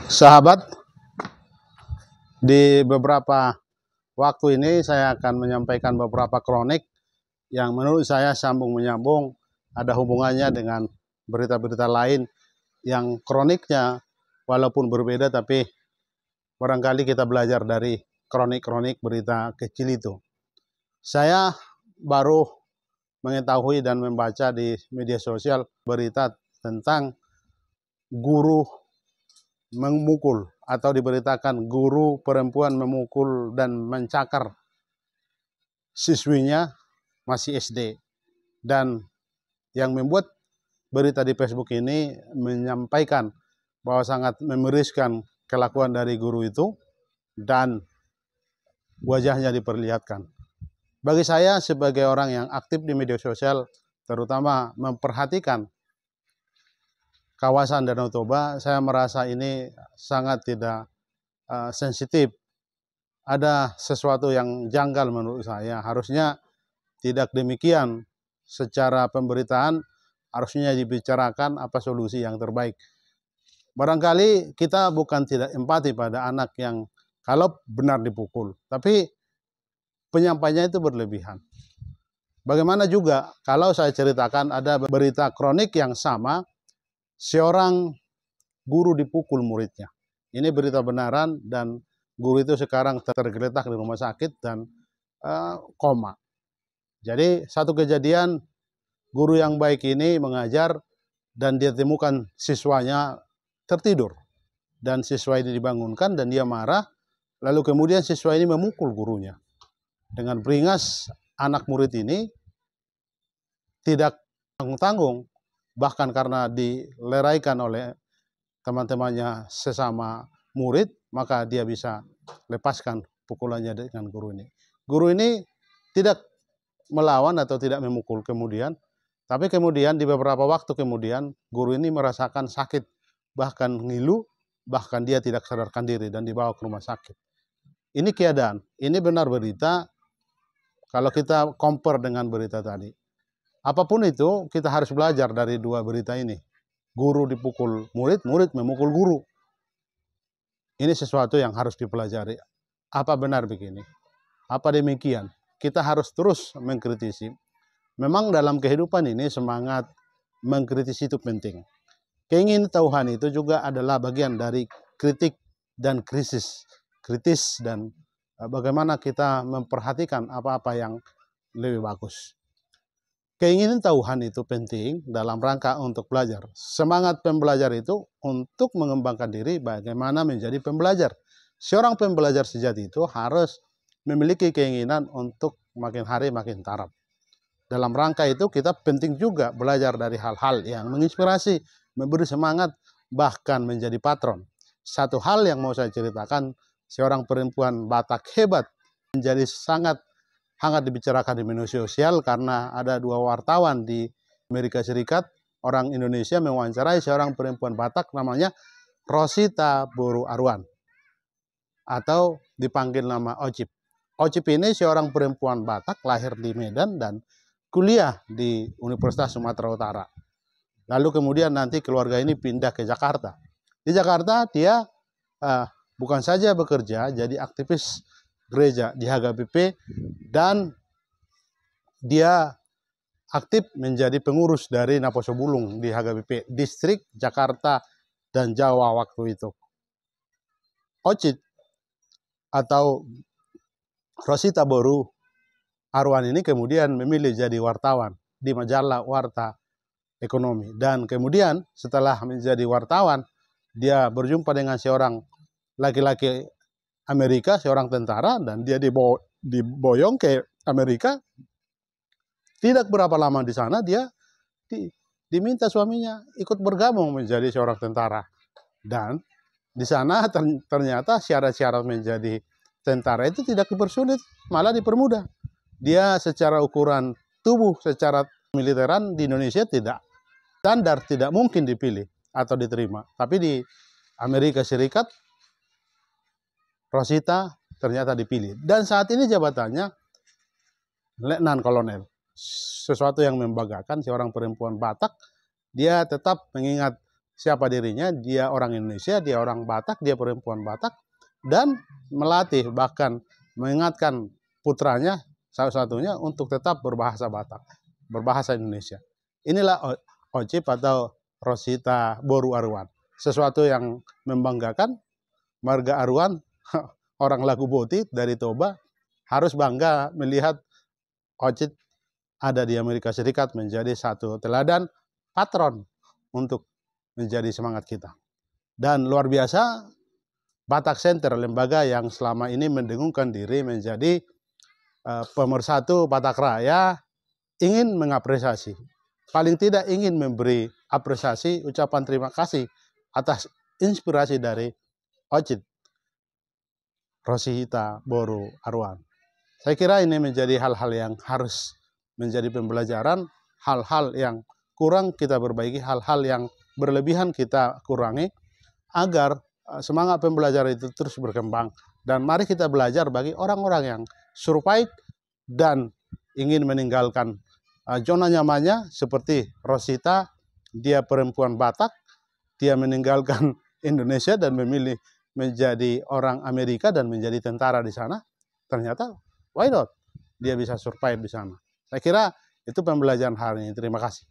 Sahabat, di beberapa waktu ini saya akan menyampaikan beberapa kronik yang menurut saya sambung menyambung, ada hubungannya dengan berita-berita lain yang kroniknya walaupun berbeda tapi barangkali kita belajar dari kronik-kronik berita kecil itu. Saya baru mengetahui dan membaca di media sosial berita tentang guru memukul atau diberitakan guru perempuan memukul dan mencakar siswinya masih SD. Dan yang membuat berita di Facebook ini menyampaikan bahwa sangat memiriskan kelakuan dari guru itu dan wajahnya diperlihatkan. Bagi saya sebagai orang yang aktif di media sosial, terutama memperhatikan kawasan Danau Toba, saya merasa ini sangat tidak sensitif. Ada sesuatu yang janggal menurut saya. Harusnya tidak demikian. Secara pemberitaan harusnya dibicarakan apa solusi yang terbaik. Barangkali kita bukan tidak empati pada anak yang kalau benar dipukul, tapi penyampainya itu berlebihan. Bagaimana juga kalau saya ceritakan ada berita kronik yang sama, seorang guru dipukul muridnya. Ini berita benaran dan guru itu sekarang tergeletak di rumah sakit dan koma. Jadi satu kejadian, guru yang baik ini mengajar dan dia temukan siswanya tertidur. Dan siswa ini dibangunkan dan dia marah, lalu kemudian siswa ini memukul gurunya. Dengan beringas anak murid ini tidak tanggung-tanggung, bahkan karena dileraikan oleh teman-temannya sesama murid, maka dia bisa lepaskan pukulannya dengan guru ini. Guru ini tidak melawan atau tidak memukul kemudian, tapi kemudian di beberapa waktu kemudian guru ini merasakan sakit, bahkan ngilu, bahkan dia tidak sadarkan diri dan dibawa ke rumah sakit. Ini keadaan, ini benar berita kalau kita compare dengan berita tadi. Apapun itu, kita harus belajar dari dua berita ini. Guru dipukul murid, murid memukul guru. Ini sesuatu yang harus dipelajari. Apa benar begini? Apa demikian? Kita harus terus mengkritisi. Memang dalam kehidupan ini semangat mengkritisi itu penting. Keingintahuan itu juga adalah bagian dari kritik dan kritis dan bagaimana kita memperhatikan apa-apa yang lebih bagus. Keingintahuan itu penting dalam rangka untuk belajar. Semangat pembelajar itu untuk mengembangkan diri bagaimana menjadi pembelajar. Seorang pembelajar sejati itu harus memiliki keinginan untuk makin hari makin taraf. Dalam rangka itu kita penting juga belajar dari hal-hal yang menginspirasi, memberi semangat, bahkan menjadi patron. Satu hal yang mau saya ceritakan, seorang perempuan Batak hebat menjadi sangat hangat dibicarakan di media sosial karena ada dua wartawan di Amerika Serikat, orang Indonesia mewawancarai seorang perempuan Batak namanya Rosita Boru Arwan atau dipanggil nama Ocip. Ocip ini seorang perempuan Batak lahir di Medan dan kuliah di Universitas Sumatera Utara. Lalu kemudian nanti keluarga ini pindah ke Jakarta. Di Jakarta dia bukan saja bekerja jadi aktivis gereja di HKBP dan dia aktif menjadi pengurus dari Naposobulung di HKBP distrik Jakarta dan Jawa waktu itu. Ocit atau Rosita Boru Arwan ini kemudian memilih jadi wartawan di majalah Warta Ekonomi dan kemudian setelah menjadi wartawan dia berjumpa dengan seorang laki-laki Amerika, seorang tentara, dan dia diboyong ke Amerika. Tidak berapa lama di sana dia diminta suaminya ikut bergabung menjadi seorang tentara. Dan di sana ternyata syarat-syarat menjadi tentara itu tidak dipersulit, malah dipermudah. Dia secara ukuran tubuh, secara militeran di Indonesia tidak standar, tidak mungkin dipilih atau diterima. Tapi di Amerika Serikat Rosita ternyata dipilih. Dan saat ini jabatannya Letnan Kolonel. Sesuatu yang membanggakan, seorang perempuan Batak, dia tetap mengingat siapa dirinya, dia orang Indonesia, dia orang Batak, dia perempuan Batak, dan melatih bahkan mengingatkan putranya salah satunya untuk tetap berbahasa Batak, berbahasa Indonesia. Inilah Ocip atau Rosita Boru Aruan. Sesuatu yang membanggakan. Marga Aruan, orang Laku Boti dari Toba, harus bangga melihat Ocit ada di Amerika Serikat menjadi satu teladan patron untuk menjadi semangat kita. Dan luar biasa, Batak Center, lembaga yang selama ini mendengungkan diri menjadi pemersatu Batak Raya, ingin mengapresiasi, paling tidak ingin memberi apresiasi, ucapan terima kasih atas inspirasi dari Ocit Rosita Boru Aruan. Saya kira ini menjadi hal-hal yang harus menjadi pembelajaran, hal-hal yang kurang kita perbaiki, hal-hal yang berlebihan kita kurangi, agar semangat pembelajaran itu terus berkembang. Dan mari kita belajar bagi orang-orang yang survive dan ingin meninggalkan zona nyamannya, seperti Rosita, dia perempuan Batak, dia meninggalkan Indonesia dan memilih menjadi orang Amerika dan menjadi tentara di sana. Ternyata why not? Dia bisa survive di sana. Saya kira itu pembelajaran hari ini. Terima kasih.